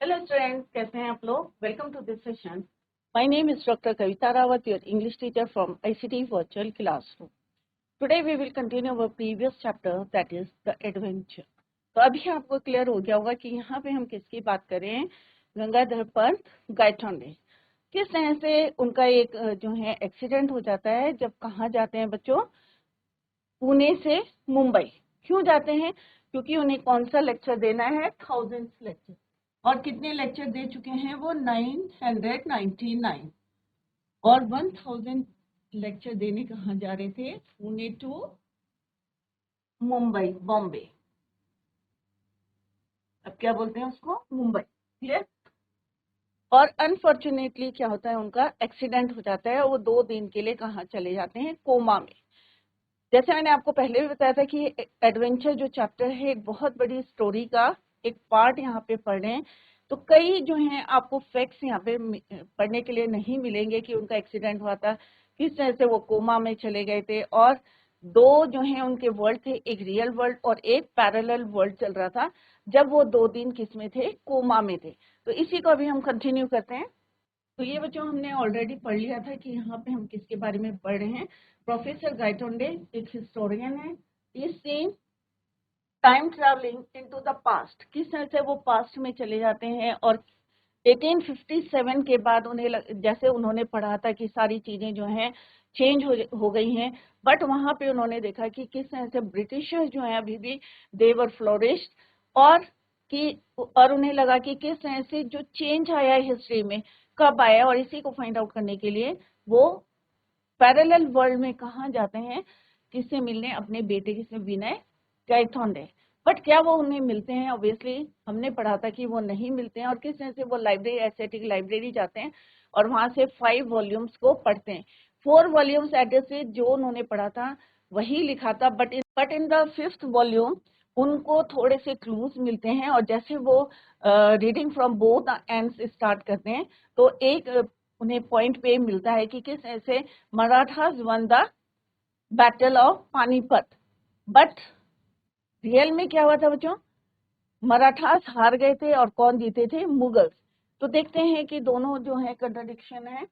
Hello students, कैसे हैं आप लोग? Welcome to this session. My name is doctor Kavita Rawat, your English teacher from ICT virtual classroom. Today we will continue our previous chapter, that is the adventure. तो अभी आपको clear हो गया होगा कि यहाँ पे हम किसकी बात कर रहे हैं। गंगाधर पंत गायतोंडे। किस तरह से उनका एक जो है एक्सीडेंट हो जाता है। जब कहाँ जाते हैं बच्चों? पुणे से मुंबई। क्यों जाते हैं? क्योंकि उन्हें कौन सा लेक्चर देना है? 1000 लेक्चर। और कितने लेक्चर दे चुके हैं वो? 999। और 1000 लेक्चर देने कहाँ जा रहे थे? पुणे टू मुंबई, बॉम्बे। अब क्या बोलते हैं उसको? मुंबई। क्लियर? और अनफॉर्चुनेटली क्या होता है, उनका एक्सीडेंट हो जाता है। वो 2 दिन के लिए कहाँ चले जाते हैं? कोमा में। जैसे मैंने आपको पहले भी बताया था कि एडवेंचर जो चैप्टर है एक बहुत बड़ी स्टोरी का एक पार्ट यहाँ पे पढ़ रहे हैं। तो कई जो हैं आपको फैक्ट्स यहाँ पे पढ़ने के लिए नहीं मिलेंगे कि उनका एक्सीडेंट हुआ था, किस तरह से वो कोमा में चले गए थे। और 2 जो हैं उनके वर्ल्ड थे, एक रियल वर्ल्ड और एक पैरेलल वर्ल्ड चल रहा था जब वो 2 दिन किस में थे? कोमा में थे। तो इसी को अभी हम कंटिन्यू करते हैं। तो ये बच्चों हमने ऑलरेडी पढ़ लिया था कि यहाँ पे हम किसके बारे में पढ़ रहे हैं। प्रोफेसर गायतोंडे एक हिस्टोरियन है। Is seen time travelling into the past. किस तरह से वो पास्ट में चले जाते हैं और 1857 के बाद उन्हें जैसे उन्होंने पढ़ा था कि सारी चीजें जो हैं चेंज हो गई हैं, बट वहां पे उन्होंने देखा कि किस तरह से ब्रिटिशर्स जो हैं अभी भी देवर फ्लोरिश्ड। और और उन्हें लगा कि किस तरह से जो चेंज आया है हिस्ट्री में कब आया, और इसी को फाइंड आउट करने के लिए वो पैरेलल वर्ल्ड में कहाँ जाते हैं? किससे मिलने? अपने बेटे किससे? विनय गायतोंडे। बट क्या वो उन्हें मिलते हैं? ऑब्वियसली हमने पढ़ा था कि वो नहीं मिलते हैं। और किस तरह से वो लाइब्रेरी, एस्थेटिक लाइब्रेरी जाते हैं और वहां से 5 वॉल्यूम्स को पढ़ते हैं। 4 वॉल्यूम्स एड्रेस से जो उन्होंने पढ़ा था वही लिखा था, but in the 5th volume उनको थोड़े से क्लूज मिलते हैं। और जैसे वो reading from both ends start करते हैं तो एक उन्हें पॉइंट पे मिलता है कि किस ऐसे Marathas one the battle of Panipat. But real में क्या हुआ था बच्चों? मराठास हार गए थे और कौन जीते थे? मुगल्स। तो देखते हैं कि दोनों जो है कंट्राडिक्शन है।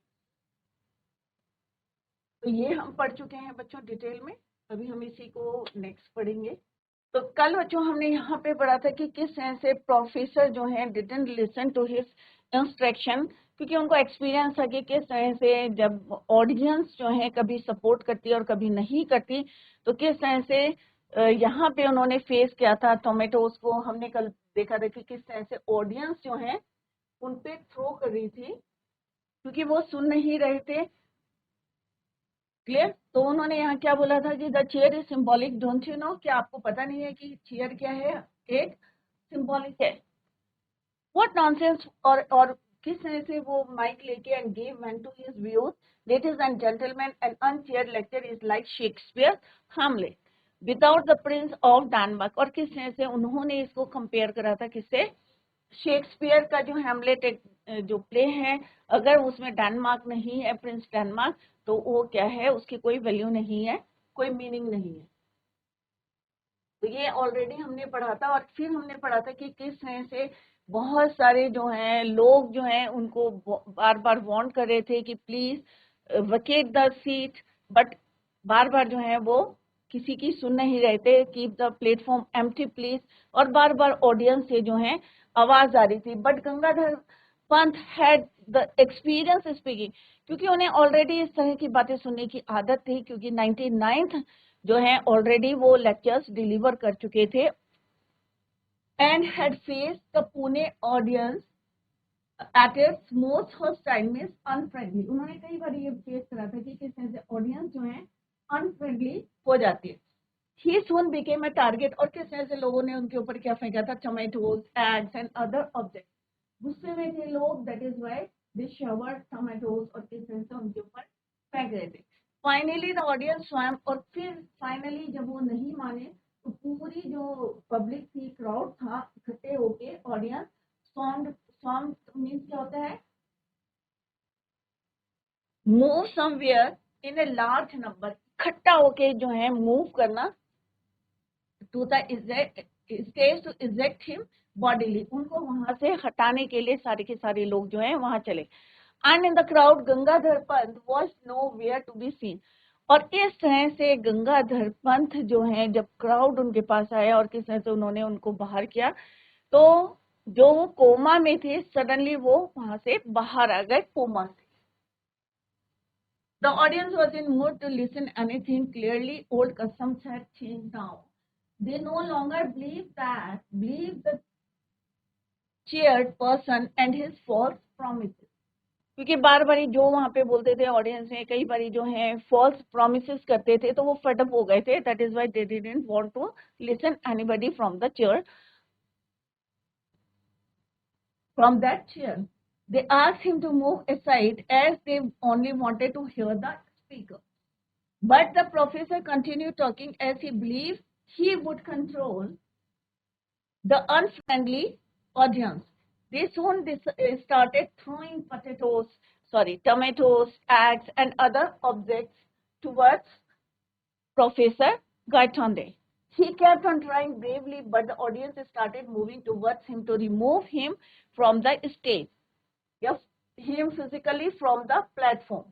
तो ये हम पढ़ चुके हैं बच्चों डिटेल में। अभी हम इसी को नेक्स्ट पढ़ेंगे। तो कल बच्चों हमने यहाँ पे पढ़ा था कि किस तरह से प्रोफेसर जो है didn't listen to his instruction, क्योंकि उनको एक्सपीरियंस था कि किस तरह से जब ऑडियंस जो है कभी सपोर्ट करती है और कभी नहीं करती, तो किस तरह से यहाँ पे उन्होंने फेस किया था। टोमेटोज को हमने कल देखा था कि किस तरह से ऑडियंस जो है उन पे थ्रो कर रही थी क्योंकि वो सुन नहीं रहे थे। क्लियर? तो उन्होंने यहाँ क्या बोला था कि the chair is symbolic, don't you know? क्या आपको पता नहीं है कि चेयर क्या है? एक सिंबॉलिक है। What nonsense! और किस तरह से वो माइक लेके and give vent to his views, ladies and gentleman, an unchair lecture is like Shakespeare Hamlet without the prince of Denmark. और किस तरह से उन्होंने इसको कंपेयर करा था किससे? शेक्सपियर का जो हैमलेट एक जो प्ले है, अगर उसमें डेनमार्क नहीं है, प्रिंस डेनमार्क, तो वो क्या है? उसकी कोई वैल्यू नहीं है, कोई मीनिंग नहीं है। तो ये ऑलरेडी हमने पढ़ा था। और फिर हमने पढ़ा था कि किस तरह से बहुत सारे जो हैं लोग जो हैं उनको बार बार वार्न कर रहे थे कि please vacate the seat, but बार बार जो है वो किसी की सुन नहीं रहे थे। Keep the platform empty please. और बार बार ऑडियंस से जो है आवाज आ रही थी। But Gangadhar Pant had the experience speaking, क्योंकि उन्हें ऑलरेडी इस तरह की बातें सुनने की आदत थी, क्योंकि 99th जो है ऑलरेडी वो लेक्चर्स डिलीवर कर चुके थे and had faced the Pune audience at its most hostile, means unfriendly. उन्होंने कई बार ये फेस करा था कि किस तरह से ऑडियंस जो है अनफ्रेंडली हो जाती है। ही सून बिकेम अ टारगेट। और किस तरह से लोगों ने उनके ऊपर क्या फेंका था? Tomatoes, eggs and other object. गुस्से में थे लोग, that is why they शवर्ड tomatoes, और किस तरह से उनके ऊपर फेंक रहे थे। Finally the audience swum. और फिर फाइनली जब वो नहीं माने तो पूरी जो पब्लिक थी, क्राउड था, इकट्ठे होके ऑडियंस स्वैम्ड। स्वैम मींस क्या होता है? Move somewhere in a large number. इकट्ठा होके जो है मूव करना, to the stage to eject him bodily, उनको वहां से हटाने के लिए सारे के सारे लोग जो है वहां चले। And in the crowd Gangadhar Pant was nowhere to be seen. और इस तरह से गंगाधर पंत जो है जब क्राउड उनके पास आया और किस तरह से उन्होंने उनको बाहर किया, तो जो वो कोमा में थे सडनली वो वहां से बाहर आ गए कोमा से। The audience was in mood to listen anything clearly. Old customs had changed now. They no longer believe the cheered person and his false promises. क्योंकि बार बारी जो वहां पे बोलते थे ऑडियंस में, कई बारी जो है फॉल्स प्रोमिसेस करते थे, तो वो फटअप हो गए थे। That is why they didn't want to listen anybody from the chair, from that chair. They asked him to move aside as they only wanted to hear the speaker. But the professor continued talking as he believed he would control the unfriendly audience. They soon started throwing tomatoes, eggs, and other objects towards Professor Gaitonde. He kept on trying bravely, but the audience started moving towards him to remove him from the stage. Yes, him physically from the platform.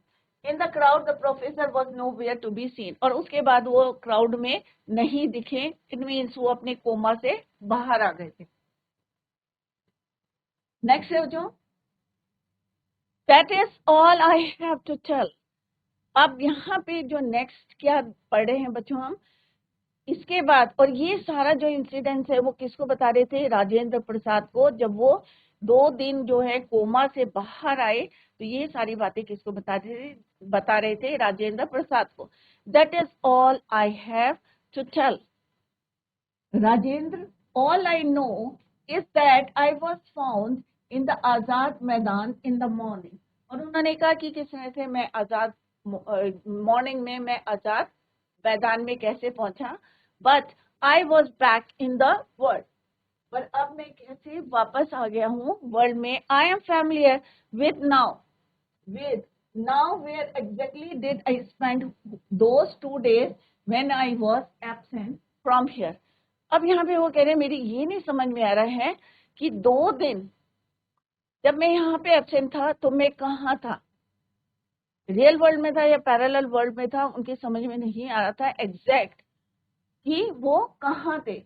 In the crowd, the professor was nowhere to be seen. और उसके बाद वो crowd में नहीं दिखे। It means वो अपने coma से बाहर आ गए थे। Next है जो, that is all I have to tell. अब यहाँ पे जो next क्या पढ़े हैं बच्चों हम, इसके बाद, और ये सारा जो इंसिडेंट है वो किसको बता रहे थे? राजेंद्र प्रसाद को। जब वो 2 दिन जो है कोमा से बाहर आए, तो ये सारी बातें किसको बता रहे थे? राजेंद्र प्रसाद को। That is all I have to tell Rajendra, all I know is that I was found in the Azad Maidan in the morning. और उन्होंने कहा कि किस तरह से मैं आजाद मॉर्निंग में मैं आजाद मैदान में कैसे पहुंचा। But I was back in the world, पर अब मैं कैसे वापस आ गया हूँ वर्ल्ड में। I am familiar with now where exactly did I spend those 2 days when I was absent from here. अब यहाँ पे वो कह रहे हैं मेरी ये नहीं समझ में आ रहा है कि 2 दिन जब मैं यहाँ पे एब्सेंट था तो मैं कहाँ था, रियल वर्ल्ड में था या पैरेलल वर्ल्ड में था, उनकी समझ में नहीं आ रहा था एग्जैक्ट कि वो कहाँ थे।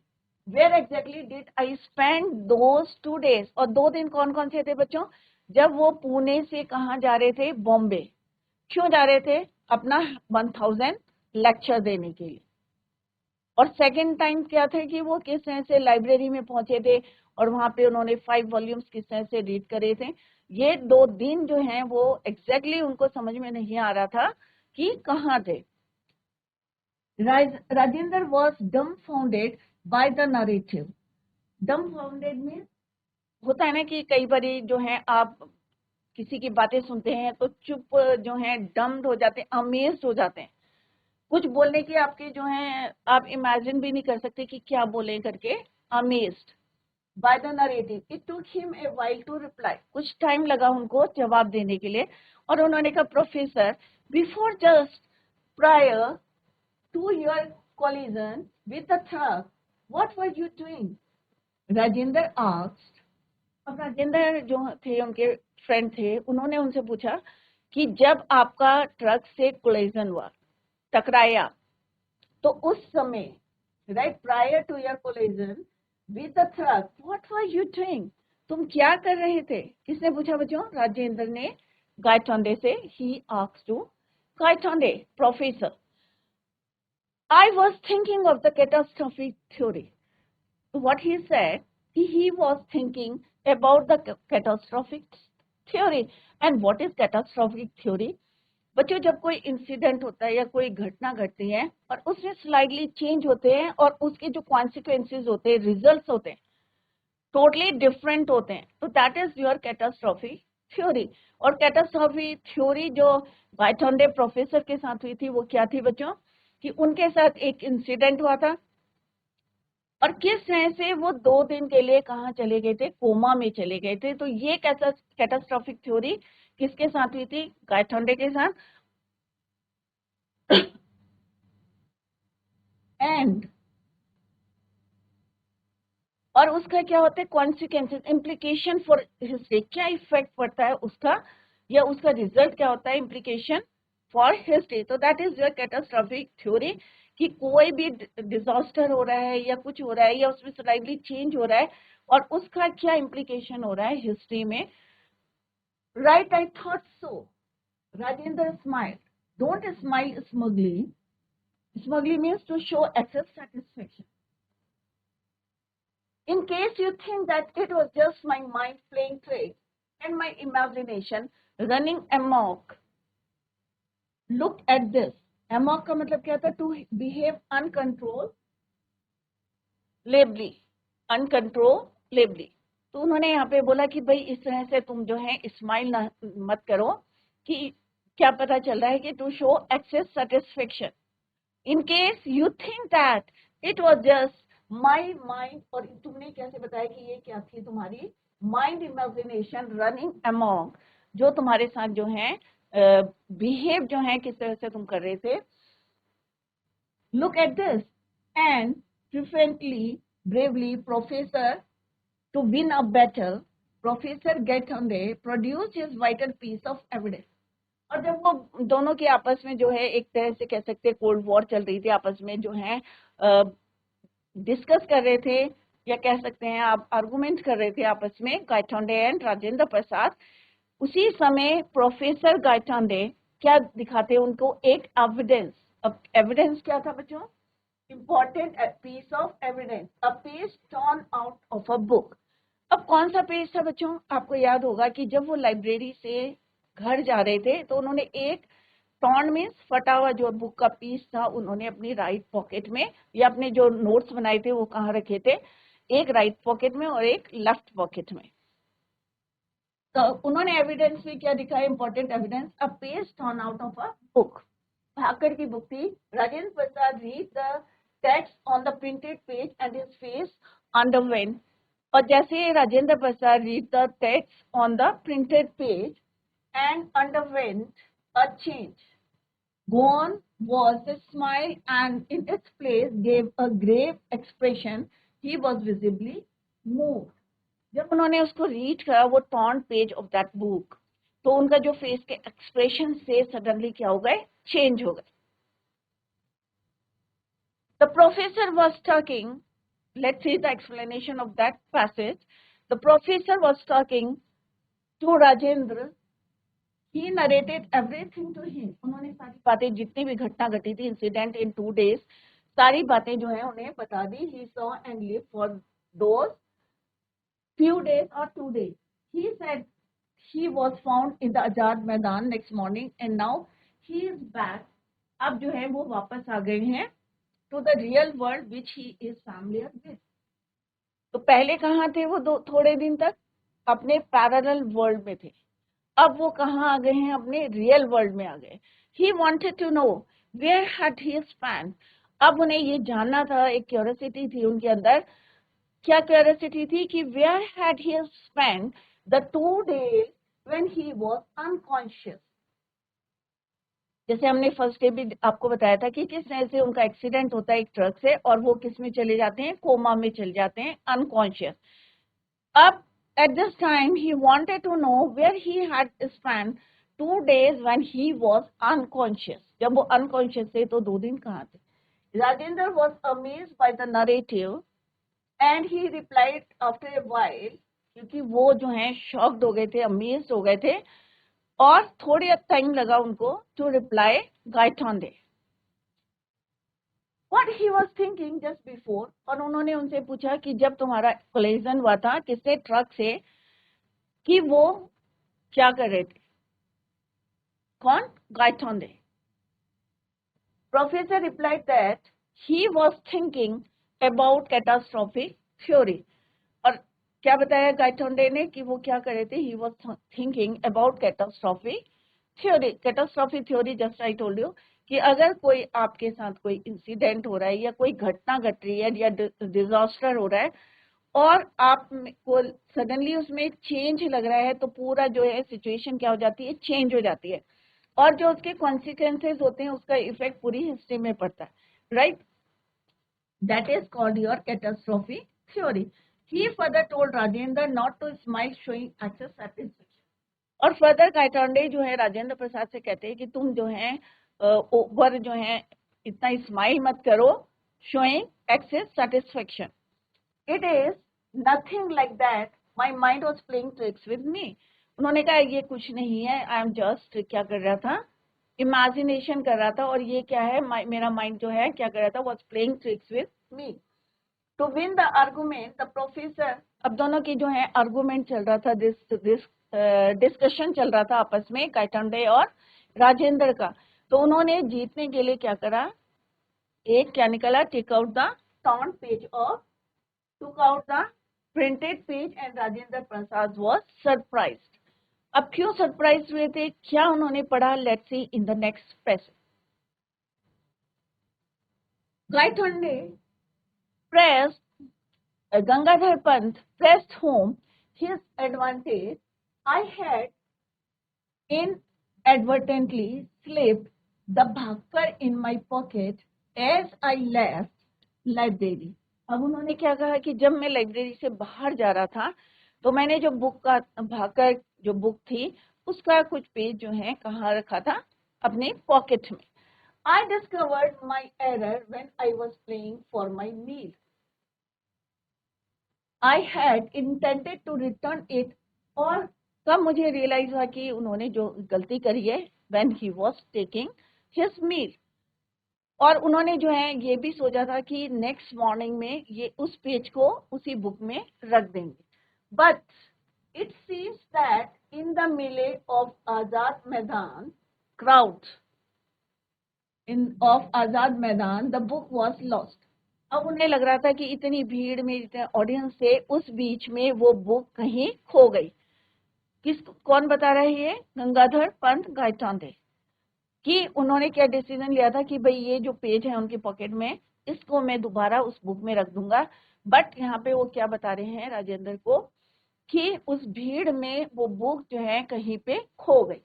Where exactly did I spend those 2 days। और 2 दिन कौन कौन से थे बच्चों? जब वो पुणे से कहाँ जा रहे थे? बॉम्बे। क्यों जा रहे थे? अपना 1000 लेक्चर देने के लिए। और सेकंड टाइम क्या था कि वो किस तरह से लाइब्रेरी में पहुंचे थे और वहां पे उन्होंने 5 वॉल्यूम्स किस तरह से रीड करे थे। ये 2 दिन जो हैं वो एग्जैक्टली उनको समझ में नहीं आ रहा था कि कहाँ थे। Rajendra was dumbfounded by the narrative. dumbfounded में होता है ना कि कई बारी जो है आप किसी की बातें सुनते हैं तो चुप जो है डम्ड हो जाते हैं, अमेज्ड हो जाते हैं। कुछ बोलने की आपके जो है आप इमेजिन भी नहीं कर सकते कि क्या बोले करके। Amazed by the narrative. It took him a while to reply. कुछ टाइम लगा उनको जवाब देने के लिए। और उन्होंने कहा professor, before just prior to your collision with the truck, what were you doing? Rajendra asked. अब राजेंद्र जो थे उनके फ्रेंड थे, उन्होंने उनसे पूछा कि जब आपका ट्रक से कोलिजन हुआ, टकराया, तो उस समय, right, prior to your collision with the truck, what were you doing? तुम क्या कर रहे थे? किसने पूछा बच्चों? राजेंद्र ने गायटोंडे से। He asked to Gaitonde, professor, I was thinking of the catastrophic theory. What he said, he was thinking about the catastrophic theory. And what is catastrophic theory? बच्चों, जब कोई इंसिडेंट होता है या कोई घटना घटती है और उसमें स्लाइडली चेंज होते हैं और उसके जो कॉन्सिक्वेंसेज होते हैं, रिजल्ट्स होते हैं, टोटली डिफरेंट होते हैं, तो that is your catastrophe theory. और कैटास्ट्रॉफी थ्योरी जो गायटोंडे प्रोफेसर के साथ हुई थी वो क्या थी बच्चों? कि उनके साथ एक इंसिडेंट हुआ था और किस तरह से वो 2 दिन के लिए कहाँ चले गए थे? कोमा में चले गए थे। तो ये कैटास्ट्रॉफिक थ्योरी किसके साथ हुई थी? गायटोंडे के साथ। एंड और उसका क्या होता है कॉन्सिक्वेंसेस, इम्प्लीकेशन फॉर हिस्ट्री, क्या इफेक्ट पड़ता है उसका या उसका रिजल्ट क्या होता है, इम्प्लीकेशन फॉर हिस्ट्री। तो that is your catastrophic theory कि कोई भी डिजास्टर हो रहा है या कुछ हो रहा है या उसमें स्लाइटली चेंज हो रहा है और उसका क्या इम्प्लीकेशन हो रहा है हिस्ट्री में। Right, I thought so. Rajendra smile, don't smile smugly, smugly means to show excess satisfaction. In case you think that it was just my mind playing tricks and my imagination running amok, look at this. Amok का मतलब क्या था? To behave uncontrollably, uncontrollably. तो उन्होंने यहाँ पे बोला कि भाई इस तरह से तुम जो है स्माइल मत करो कि क्या पता चल रहा है कि to show excess satisfaction. In case you think that it was just my mind, और तुमने कैसे बताया कि ये क्या थी तुम्हारी माइंड इमेजिनेशन रनिंग अमॉन्ग, जो तुम्हारे साथ जो है बिहेव जो है किस तरह से तुम कर रहे थे। Look at this and frequently bravely professor to win a battle, professor Gaitonde produce his vital piece of evidence. और जब वो दोनों के आपस में जो है एक तरह से कह सकते हैं कोल्ड वॉर चल रही थी, आपस में जो है डिस्कस कर रहे थे या कह सकते हैं आप आर्गुमेंट कर रहे थे आपस में, गायटोंडे एंड राजेंद्र प्रसाद। उसी समय प्रोफेसर गायटोंडे क्या दिखाते हैं उनको, एक एविडेंस। अब एविडेंस क्या था बच्चों? Important piece of evidence, a page torn out of a book. अब कौन सा पेज था बच्चों? आपको याद होगा कि जब वो लाइब्रेरी से घर जा रहे थे तो उन्होंने एक टॉर्न मीन्स फटा हुआ जो बुक का पीस था उन्होंने अपनी राइट पॉकेट में, या अपने जो नोट्स बनाए थे वो कहाँ रखे थे, एक राइट पॉकेट में और एक लेफ्ट पॉकेट में। तो उन्होंने एविडेंस में क्या दिखाया, important evidence, a page torn out of a book. Bhakar की बुक थी। Rajendra Prasad read the text on the printed page and his face underwent. और जैसे Rajendra Prasad read the text on the printed page and underwent a change. Gone was the smile and in its place gave a grave expression. He was visibly moved. जब उन्होंने उसको read करा वो torn page of that book, तो उनका जो face के expression से सडनली क्या हो गए, चेंज हो गए। The professor was talking. Let's see the explanation of that passage. The professor was talking to Rajendra. He narrated everything to him. उन्होंने सारी बातें, जितनी भी घटना घटी थी, इंसिडेंट इन 2 days, सारी बातें जो है उन्हें बता दी। He saw and lived for those few days or 2 days. He said he was found in the Azad Maidan next morning and now he is back. अब जो है वो वापस आ गए हैं to the real world which he is familiar with. तो पहले कहाँ थे वो थोड़े दिन तक? अपने पैरेलल वर्ल्ड में थे। अब वो कहाँ आ गए हैं? अपने रियल वर्ल्ड में आ गए। He wanted to know where had he spent. अब उन्हें ये जानना था, एक क्यूरियोसिटी थी उनके अंदर। क्या क्यूरियोसिटी थी? कि where had he spent the 2 days when he was unconscious. जैसे हमने फर्स्ट डे भी आपको बताया था कि किस तरह से उनका एक्सीडेंट होता है एक ट्रक से और वो किस में चले जाते हैं, कोमा में चले जाते हैं, अनकॉन्शियस। अब at this time he wanted to know where he had spent 2 days when he was unconscious. जब वो unconscious थे तो 2 दिन कहाँ थे? Rajendra was amazed by the narrative and he replied after a while, क्योंकि वो जो हैं shocked हो गए थे, amazed हो गए थे, और थोड़ी टाइम लगा उनको to reply Gaitonde what he was thinking just before। और उन्होंने उनसे पूछा कि जब तुम्हारा कोलिजन हुआ था किससे, ट्रक से, कि वो क्या कर रहे थे? कौन? Gaitonde. Professor replied that he was thinking about catastrophic theory. और क्या बताया गायटोंडे ने कि वो क्या कर रहे थे? ही was thinking about catastrophic theory. Catastrophic theory just I told you कि अगर कोई आपके साथ कोई इंसिडेंट हो रहा है या कोई घटना घट रही है या डिजास्टर हो रहा है और आपको सडनली उसमें चेंज लग रहा है तो पूरा जो है सिचुएशन क्या हो जाती है, चेंज हो जाती है, और जो उसके कॉन्सिक्वेंसेस होते हैं उसका इफेक्ट पूरी हिस्ट्री में पड़ता है, right? That is called your catastrophic theory. He further told Rajendra not to smile, showing excess satisfaction. और फर्दर काइटोंडे जो है राजेंद्र प्रसाद से कहते हैं कि तुम जो है ओवर जो है इतना स्माइल मत करो, showing excess satisfaction. It is nothing like that, my mind was playing tricks with me. उन्होंने कहा ये कुछ नहीं है, आई एम जस्ट क्या कर रहा था, इमेजिनेशन कर रहा था. और ये क्या है, मेरा माइंड जो है क्या कर रहा था, was playing tricks with me. To win the argument the professor, अब दोनों की जो है आर्गुमेंट चल रहा था, डिस्कशन चल रहा था आपस में काइटोंडे और राजेंद्र का. तो उन्होंने जीतने के लिए क्या करा, एक क्या निकला, take out the torn page off, took out the printed page and Rajendra Prasad was surprised. अब क्यों सरप्राइज हुए थे, क्या उन्होंने पढ़ा, let's see in the next passage. Gaitonde pressed, Gangadhar Pant pressed home his advantage. I had inadvertently slipped the bhakar in my pocket as I left library. अब उन्होंने क्या कहा कि जब मैं लाइब्रेरी से बाहर जा रहा था तो मैंने जो बुक का भाकर जो बुक थी उसका कुछ पेज जो है कहाँ रखा था, अपने पॉकेट में. I discovered my error when I was playing for my meal. I had intended to return it. और तब मुझे रियलाइज हुआ कि उन्होंने जो गलती करी है, when he was taking his meal. और उन्होंने जो है ये भी सोचा था कि नेक्स्ट मॉर्निंग में ये उस पेज को उसी बुक में रख देंगे. But it seems that in the मेले ऑफ आजाद मैदान क्राउड ऑफ आजाद मैदान द बुक वॉज लॉस्ट. अब उन्हें लग रहा था कि इतनी भीड़ में, इतने ऑडियंस से उस बीच में वो बुक कहीं खो गई. कौन बता रहा है ये, गंगाधर पंत काइटोंडे, कि उन्होंने क्या डिसीजन लिया था कि भाई ये जो पेज है उनके पॉकेट में, इसको मैं दोबारा उस बुक में रख दूंगा. बट यहाँ पे वो क्या बता रहे हैं राजेंद्र को कि उस भीड़ में वो बुक जो है कहीं पे खो गई.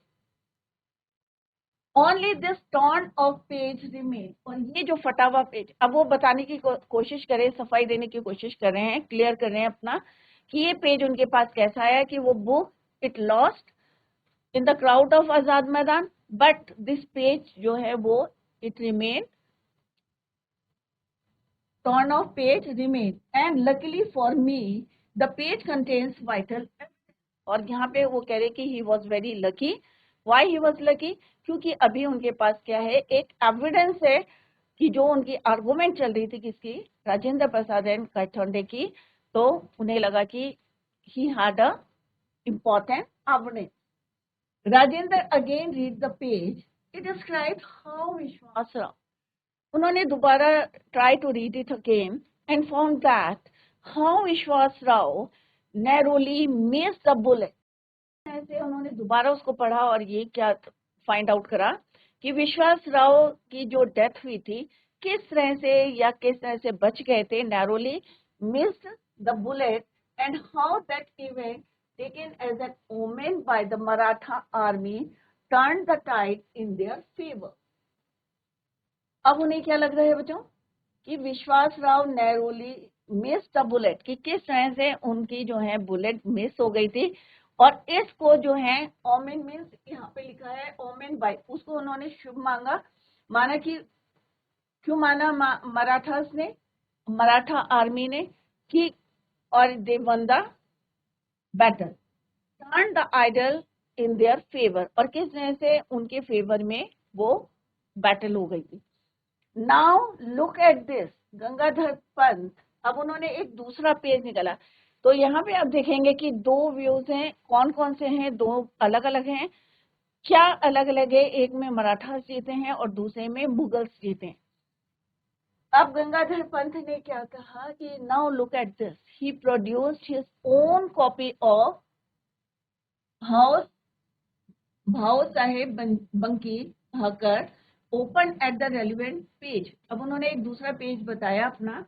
Only this torn of page remain. और ये जो फटा हुआ पेज, अब वो बताने की कोशिश करे, सफाई देने की कोशिश कर रहे हैं, क्लियर कर रहे हैं अपना कि ये पेज उनके पास कैसा आया, कि वो book it lost in the crowd of Azad Maidan, but this page जो है वो it remain, torn off page remain, and luckily for me the page contains vital. और यहाँ पे वो कह रहे कि he was very lucky. Why he was lucky? क्योंकि अभी उनके पास क्या है, एक एविडेंस है कि जो उनकी आर्गुमेंट चल रही थी किसकी, राजेंद्र प्रसाद एंड काइटोंडे की, तो उन्हें लगा कि he had a important evidence. Rajendra again read the page. It describes how Vishwas Rao, उन्होंने दोबारा try to read it again and found that how Vishwas Rao narrowly missed the bullet. ऐसे उन्होंने दोबारा उसको पढ़ा और ये क्या फाइंड आउट करा कि विश्वास राव की जो डेथ हुई थी किस तरह से या किस तरह से बच गए थे, narrowly missed the bullet, and how that event taken as an omen by the Maratha army turn the tide in their favour. अब उन्हें क्या लग रहा है बच्चों कि Vishwas Rao narrowly miss the bullet, कि किस तरह से उनकी जो है बुलेट मिस हो गई थी. और इसको जो है ओमेन मीन्स यहाँ पे लिखा है ओमेन बाय, उसको उन्होंने शुभ माना कि क्यों माना मराठास ने, मराठा आर्मी ने, कि और they won the battle, turn the idle in their favour, और किस तरह से उनके फेवर में वो बैटल हो गई थी. Now look at this Gangadhar Pant. अब उन्होंने एक दूसरा पेज निकाला, तो यहाँ पे आप देखेंगे कि दो व्यूज हैं. कौन कौन से हैं, दो अलग अलग हैं. क्या अलग अलग है, एक में मराठा जीते हैं और दूसरे में मुगल्स जीते हैं. अब गंगाधर पंत ने क्या कहा कि now look at this, he produced his own copy of Bhau Saheb Banki Bhakar, open at the relevant page. अब उन्होंने एक दूसरा पेज बताया अपना,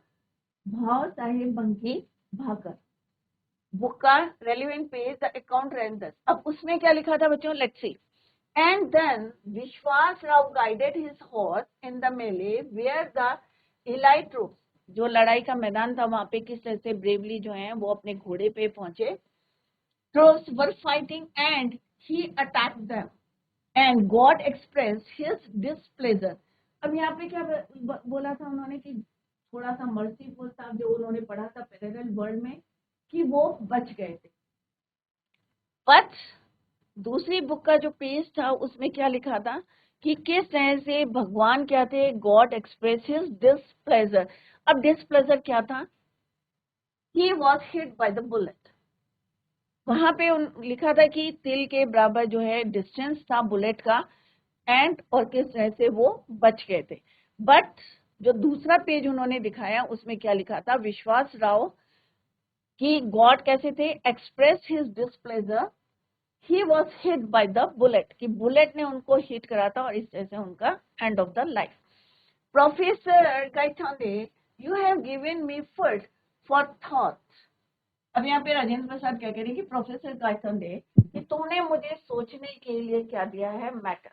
भाव साहेब बंकी भाकर बुक का relevant page, the account renders. अब उसमें क्या लिखा था बच्चों, लेट्स सी. एंड देन विश्वास Rao guided his horse in the मेले वेयर द एलाइट ट्रूप्स. जो लड़ाई का मैदान था वहां पे किस तरह से ब्रेवली जो है वो अपने घोड़े पे पहुंचे. Troops were fighting and he attacked them and God expressed his displeasure. अब यहाँ पे क्या बोला था उन्होंने कि थोड़ा सा मर्सीफुल था जो उन्होंने पढ़ा था पैरेलल वर्ल्ड में कि वो बच गए थे. बट दूसरी बुक का जो पेज था उसमें क्या लिखा था कि किस तरह से भगवान क्या थे, गॉड एक्सप्रेस हिज डिस्प्लेजर. अब डिस्प्लेजर क्या था? He was hit by the bullet. वहां पे लिखा था कि तिल के बराबर जो है डिस्टेंस था बुलेट का एंड और किस तरह से वो बच गए थे. बट जो दूसरा पेज उन्होंने दिखाया उसमें क्या लिखा था? विश्वास राव कि गॉड कैसे थे, express his displeasure, he was hit by the bullet, कि बुलेट ने उनको हिट करा था और इस तरह से उनका end of the life. Professor Gaitonde, you have given me food for thought. अब यहाँ पे राजेंद्र प्रसाद क्या कह रहे हैं कि प्रोफेसर गायतोंडे कि तुमने मुझे सोचने के लिए क्या दिया है? Matter.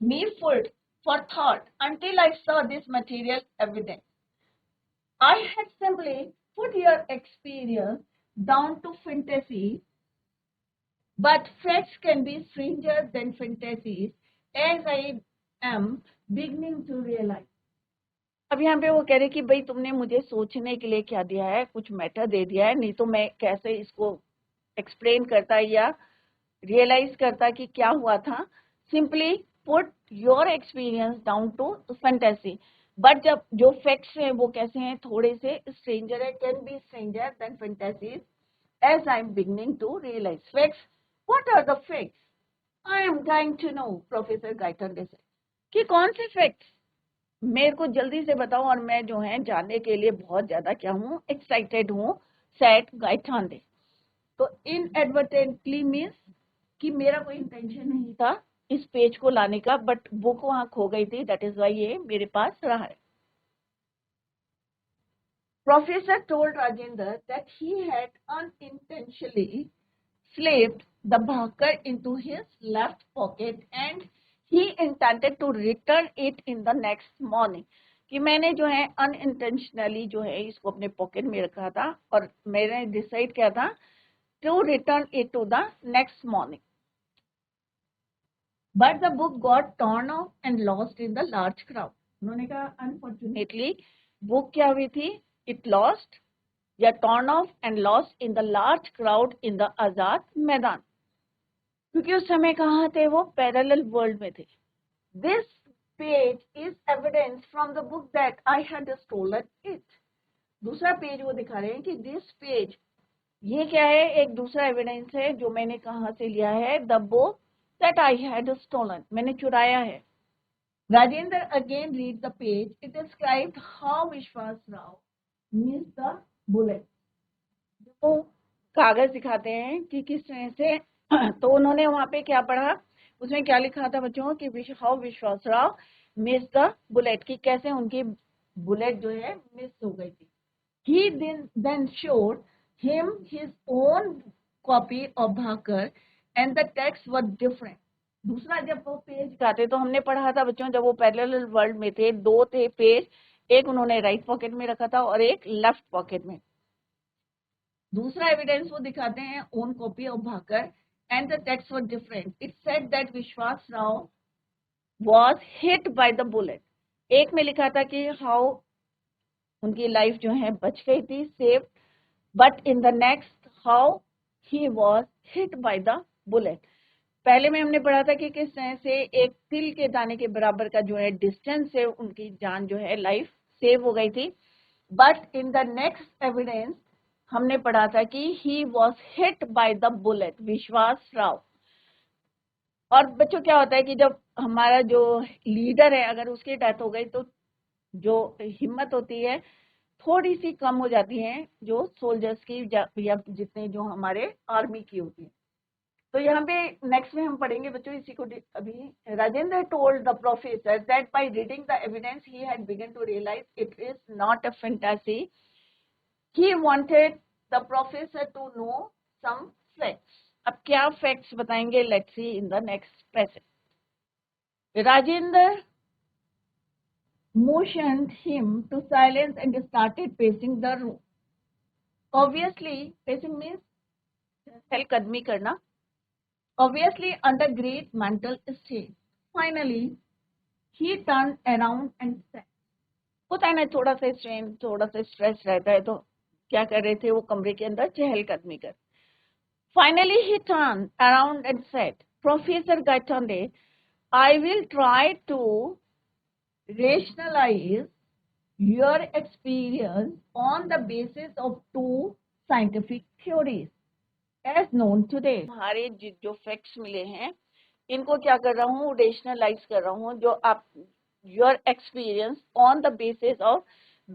Me food for thought until I saw this material evidence. I had simply put your experience down to fantasy, but facts can be stranger than fantasies, as I am beginning to realize. अब यहाँ पे वो कह रहे कि भाई तुमने मुझे सोचने के लिए क्या दिया है, कुछ मैटर दे दिया है, नहीं तो मैं कैसे इसको एक्सप्लेन करता या रियलाइज करता कि क्या हुआ था. Simply put your experience down to fantasy. But जब जो फैक्ट्स हैं वो कैसे हैं, थोड़े से स्ट्रेंजर है, can be stranger than fantasies, as I am beginning to realise. Facts, what are the facts? I am trying to know. Professor Gaitonde से कि कौन से फैक्ट्स, मेरे को जल्दी से बताओ और मैं जो है जानने के लिए बहुत ज्यादा क्या हूँ, एक्साइटेड हूँ. सेट गायतोंडे. तो इनएडवर्टेंटली मीन्स कि मेरा कोई इंटेंशन नहीं था इस पेज को लाने का, बट बुक वहां खो गई थी, दैट इज वाई ये मेरे पास रहा है. Professor told Rajendra that he had unintentionally slipped the bhaker into his left pocket and he intended to return it in the next morning. कि मैंने जो है unintentionally जो है इसको अपने पॉकेट में रखा था और मैंने डिसाइड किया था to return it to the next morning. But the book got torn off and lost in the large crowd. उन्होंने कहा unfortunately book क्या हुई थी? It lost या torn off and lost in the large crowd in the Azad Maidan. क्योंकि उस समय कहाँ थे वो? पैरेलल वर्ल्ड में थे. This page is evidence from the book that I had stolen it. दूसरा पेज वो दिखा रहे हैं कि this page, ये क्या है? एक दूसरा एविडेंस है जो मैंने कहाँ से लिया है? The book that I had stolen, मैंने चुराया है. Rajendra again read the page. It described how Vishwas Rao missed the bullet. वो कागज दिखाते हैं कि किस तरह से तो उन्होंने वहां पे क्या पढ़ा, उसमें क्या लिखा था बच्चों कि how Vishwas Rao miss the bullet, की कैसे उनकी बुलेट जो है मिस हो गई थी. He then showed him his own copy of Bhaker and the texts were different. दूसरा जब वो पेज दिखाते तो हमने पढ़ा था बच्चों, जब वो पैरेलल वर्ल्ड में थे, दो थे पेज, एक उन्होंने राइट पॉकेट में रखा था और एक लेफ्ट पॉकेट में. दूसरा एविडेंस वो दिखाते हैं own copy of Bhakar and the text were different. It said that Vishwas Rao was hit by the bullet. एक में लिखा था कि हाउ उनकी लाइफ जो है बच गई थी, save, but in the next how he was hit by the bullet. पहले में हमने पढ़ा था कि किस तरह से एक तिल के दाने के बराबर का जो है डिस्टेंस से उनकी जान जो है लाइफ सेव हो गई थी. But in the next evidence हमने पढ़ा था कि he was hit by the bullet, विश्वास राव. और बच्चों क्या होता है कि जब हमारा जो लीडर है अगर उसकी डेथ हो गई तो जो हिम्मत होती है थोड़ी सी कम हो जाती है जो सोल्जर्स की या जितने जो हमारे आर्मी की होती है. तो यहाँ पे नेक्स्ट में हम पढ़ेंगे बच्चों इसी को अभी. Rajendra told the professor that by reading the evidence he had began to realise it is not a fantasy. He wanted the professor to know some facts. अब क्या फैक्ट्स बताएंगे? Let's see in the next passage. Rajendra motioned him to silence and started pacing the room. Obviously, pacing means चहलकदमी करना. Obviously, under great mental strain. Finally, he turned around and said, होता है ना थोड़ा सा स्ट्रेन, थोड़ा सा स्ट्रेस रहता है, तो क्या कर रहे थे वो कमरे के अंदर चहलकदमी कर. Finally, he turned around and said, Professor Gaitonde, I will try to rationalize your experience on the basis of two scientific theories as known today. हमारे जो फैक्ट्स मिले हैं इनको क्या कर रहा हूँ, रेशनलाइज कर रहा हूँ, जो आप your experience on the basis of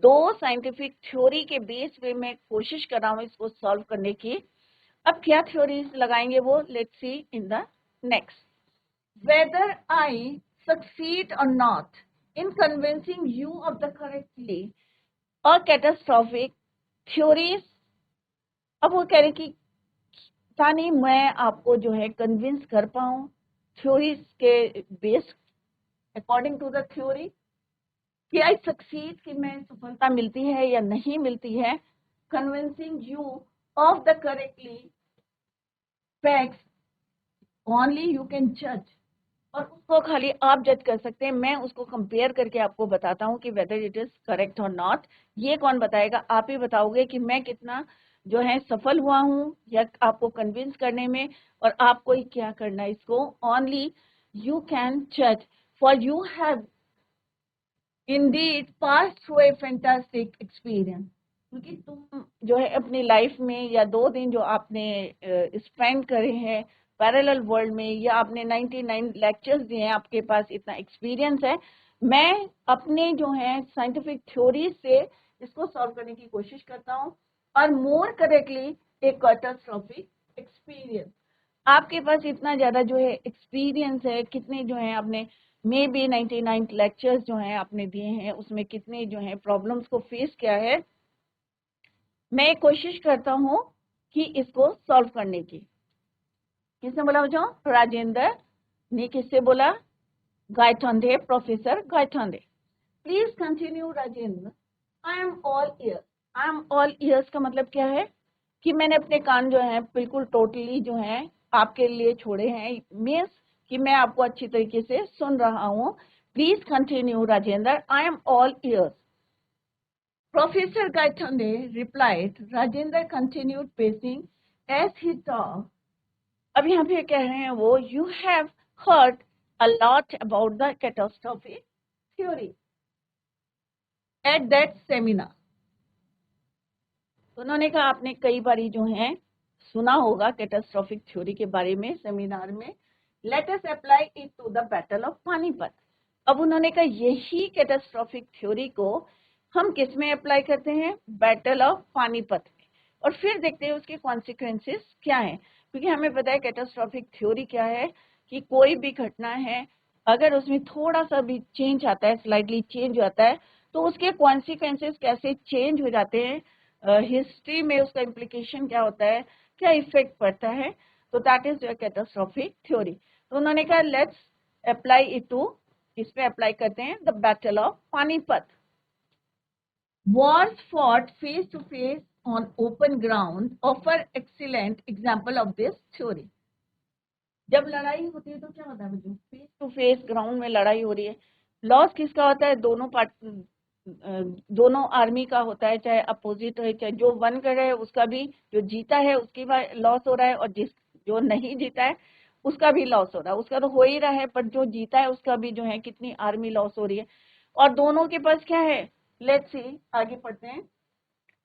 दो साइंटिफिक थ्योरी के बेस पे मैं कोशिश कर रहा हूँ इसको सॉल्व करने की. अब क्या थ्योरीज लगाएंगे वो let's see in the next. Whether I succeed or not in convincing you of the correctly or catastrophic theories. अब वो कह रहे कि तानी मैं आपको जो है कन्विंस कर पाऊं थ्योरीज के base according to the theory, कि आई सक्सीड कि मैं सफलता मिलती है या नहीं मिलती है, convincing you of the correctly facts only you can जज, और उसको खाली आप जज कर सकते हैं. मैं उसको कंपेयर करके आपको बताता हूँ कि वेदर इट इज करेक्ट और नॉट. ये कौन बताएगा, आप ही बताओगे कि मैं कितना जो है सफल हुआ हूँ या आपको कन्विंस करने में, और आपको ही क्या करना है इसको. ओनली यू कैन जज for you have Indeed pass through a fantastic experience. क्योंकि तुम जो है अपनी लाइफ में या 2 दिन जो आपने स्पेंड करे हैं पैरेलल वर्ल्ड में, या आपने 99 लेक्चर्स दिए हैं, आपके पास इतना एक्सपीरियंस है. मैं अपने जो है साइंटिफिक थ्योरी से इसको सॉल्व करने की कोशिश करता हूँ, और मोर करेक्टली एक कैटास्ट्रॉफिक एक्सपीरियंस. आपके पास इतना ज्यादा जो है एक्सपीरियंस है, कितने जो है आपने मे बी 99 लेक्चर्स जो हैं आपने दिए हैं, उसमें कितने जो है प्रॉब्लम्स को फेस किया है. मैं कोशिश करता हूँ कि इसको सॉल्व करने की. किसने बोला बच्चों, राजेंद्र ने. किससे बोला, Gaitonde, professor Gaitonde. Please continue Rajendra, I am all years. I am all years का मतलब क्या है कि मैंने अपने कान जो है बिल्कुल टोटली जो है आपके लिए छोड़े हैं, मीन्स कि मैं आपको अच्छी तरीके से सुन रहा हूँ. Please continue Rajendra, I am all years. Professor Gaitonde replied. Rajendra continued pacing as he talked. अब यहाँ पे कह रहे हैं वो, you have heard a lot about the catastrophe theory at that seminar. उन्होंने कहा आपने कई बारी जो है सुना होगा कैटास्ट्रॉफिक थ्योरी के बारे में सेमिनार में. Let us apply it to the battle of Panipat. अब उन्होंने कहा यही कैटास्ट्रॉफिक थ्योरी को हम किस में अप्लाई करते हैं, बैटल ऑफ पानीपत में, और फिर देखते हैं उसके कॉन्सिक्वेंसेस क्या हैं. क्योंकि हमें पता है कैटास्ट्रॉफिक थ्योरी क्या है कि कोई भी घटना है अगर उसमें थोड़ा सा भी चेंज आता है, स्लाइटली चेंज आता है, तो उसके कॉन्सिक्वेंसेस कैसे चेंज हो जाते हैं, हिस्ट्री में उसका इम्प्लीकेशन क्या होता है, क्या इफेक्ट पड़ता है. तो that is your catastrophic theory. तो उन्होंने कहा लेट्स अप्लाई इट टू, इस पे अप्लाई करते हैं the battle of Panipat. Wars fought face to face on open ground offer excellent example of this theory. जब लड़ाई होती है तो क्या होता है बच्चों, फेस टू फेस ग्राउंड में लड़ाई हो रही है. लॉस किसका होता है, दोनों आर्मी का होता है, चाहे अपोजिट है, चाहे जो वन कर रहा है उसका भी, जो जीता है उसकी लॉस हो रहा है, और जो नहीं जीता है उसका भी लॉस हो रहा है. उसका तो हो ही रहा है, पर जो जीता है उसका भी जो है कितनी आर्मी लॉस हो रही है. और दोनों के पास क्या है, लेट्स सी आगे पढ़ते हैं.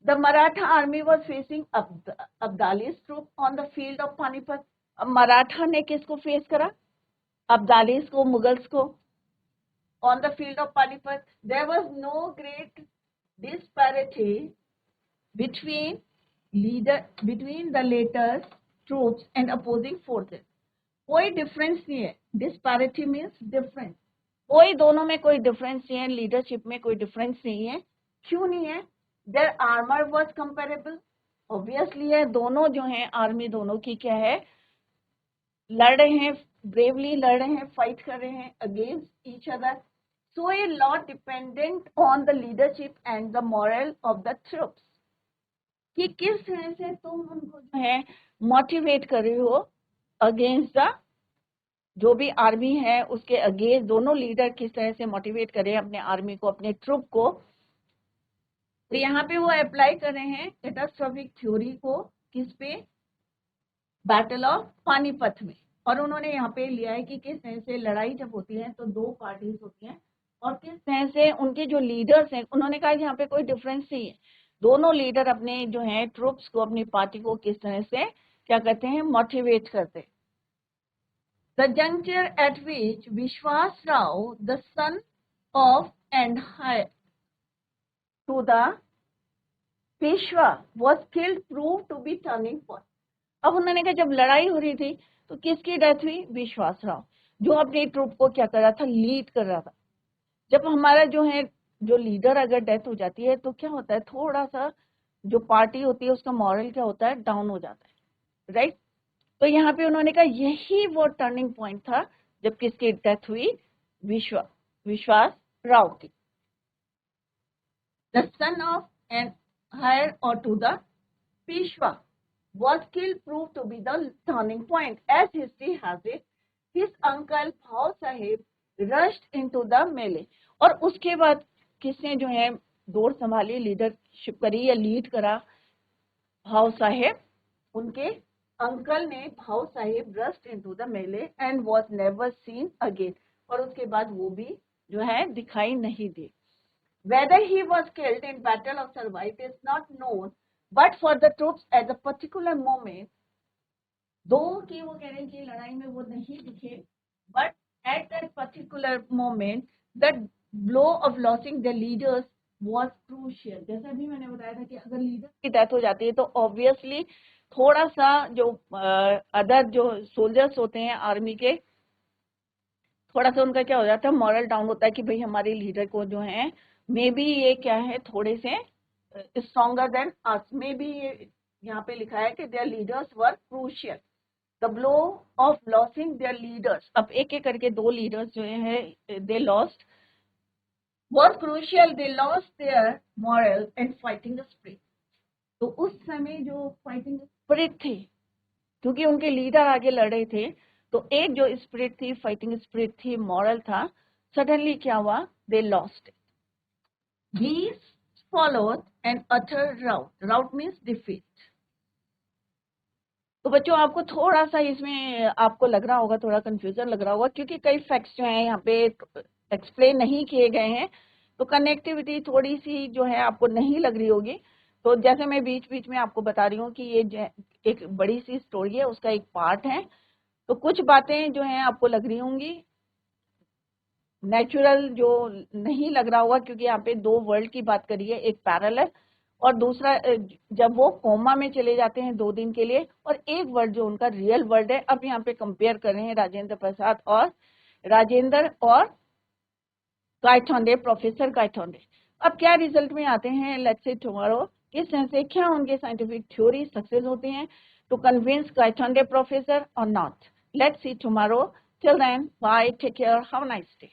The Maratha army was facing Abdali's troop on the field of Panipat. अब मराठा ने किसको फेस करा, अब्दालीज को, मुगल्स को, on the field of Panipat. There was no great disparity between the latter troops and opposing forces. कोई डिफरेंस नहीं है, डिस्पैरिटी मीन्स डिफरेंस, कोई दोनों में कोई डिफरेंस नहीं है, लीडरशिप में कोई डिफरेंस नहीं है. क्यों नहीं है, their armour was comparable. Obviously है, दोनों जो हैं आर्मी दोनों की क्या है, लड़ रहे हैं, ब्रेवली लड़ रहे हैं, फाइट कर रहे हैं against each other. So a lot dependent on the leadership and the morale of the troops. कि किस तरह से तुम उनको जो है मोटिवेट कर रहे हो अगेंस्ट द, जो भी आर्मी है उसके अगेंस्ट दोनों लीडर किस तरह से मोटिवेट करें अपने आर्मी को, अपने ट्रुप को। तो यहाँ पे वो अप्लाई कर रहे हैं कैटास्ट्रॉफिक थ्योरी को किस पे, बैटल ऑफ पानीपत में। और उन्होंने यहाँ पे लिया है कि किस तरह से लड़ाई जब होती है तो दो पार्टीज होती हैं और किस तरह से उनके जो लीडर्स हैं, उन्होंने कहा कि यहाँ पे कोई डिफरेंस नहीं है, दोनों लीडर अपने जो हैं ट्रुप्स को, अपनी पार्टी को किस तरह से क्या करते हैं, मोटिवेट करते हैं। The juncture at which Vishwas Rao, the son of and heir to the Peshwa, was killed proved to be turning point. अब उन्होंने कहा जब लड़ाई हो रही थी तो किसकी डेथ हुई, विश्वास राव, जो अपने ट्रुप को क्या कर रहा था, लीड कर रहा था। जब हमारा जो है जो लीडर अगर डेथ हो जाती है तो क्या होता है, थोड़ा सा जो पार्टी होती है उसका मॉरल क्या होता है, डाउन हो जाता है, राइट। तो यहाँ पे उन्होंने कहा यही वो टर्निंग पॉइंट था जब किसकी डेथ हुई, विश्वास राव की। The son of an higher or to the Peshwa was killed proved to be the turning point. As history has it, his uncle भाव साहेब rushed into the melee. और उसके बाद किसने जो है दौड़ संभाली, लीडरशिप करी या लीड करा, भाव साहेब, उनके अंकल ने भाव साहेब rushed into the melee and was never seen again. और उसके बाद वो भी जो है दिखाई नहीं दी। Whether he was killed in battle or survived is not known, but for the troops at a particular moment, दो की वो कह रहे हैं कि लड़ाई में वो नहीं दिखे, but at that particular moment the blow of losing the leaders was crucial. जैसा भी मैंने बताया था कि अगर लीडर की डेथ हो जाती है तो ऑब्वियसली थोड़ा सा जो अदर जो सोल्जर्स होते हैं आर्मी के, थोड़ा सा उनका क्या हो जाता है, मॉरल डाउन होता है कि भाई हमारे लीडर को जो है मे बी ये क्या है थोड़े से stronger than us, may be यहाँ पे लिखा है कि there leaders were crucial, the blow of losing there leaders. अब एक एक करके दो लीडर्स जो है they lost, were crucial, they lost their moral and fighting spirit. तो उस समय जो फाइटिंग स्पिरिट थी, क्योंकि उनके लीडर आगे लड़ रहे थे, तो एक जो स्पिरिट थी, फाइटिंग स्पिरिट थी, मॉरल था, सडनली क्या हुआ, they lost it. These followed an utter rout. Rout means defeat. तो बच्चों आपको थोड़ा सा इसमें आपको लग रहा होगा, थोड़ा कंफ्यूजन लग रहा होगा, क्योंकि कई फैक्ट्स जो हैं यहाँ पे एक्सप्लेन नहीं किए गए हैं, तो कनेक्टिविटी थोड़ी सी जो है आपको नहीं लग रही होगी। तो जैसे मैं बीच बीच में आपको बता रही हूँ कि ये एक बड़ी सी स्टोरी है, उसका एक पार्ट है, तो कुछ बातें जो हैं आपको लग रही होंगी, नेचुरल जो नहीं लग रहा होगा, क्योंकि यहाँ पे दो वर्ल्ड की बात करी है, एक पैरेलल और दूसरा जब वो कोमा में चले जाते हैं 2 दिन के लिए, और एक वर्ल्ड जो उनका रियल वर्ल्ड है। अब यहाँ पे कंपेयर कर रहे हैं राजेंद्र और गायतोंडे, प्रोफेसर गायतोंडे। अब क्या रिजल्ट में आते हैं, लेट्स सी टुमारो, किस तरह से क्या उनके साइंटिफिक थ्योरी सक्सेस होते हैं टू कन्विंस गायतोंडे प्रोफेसर और not. Let's see tomorrow, till then bye, take care, have a nice day.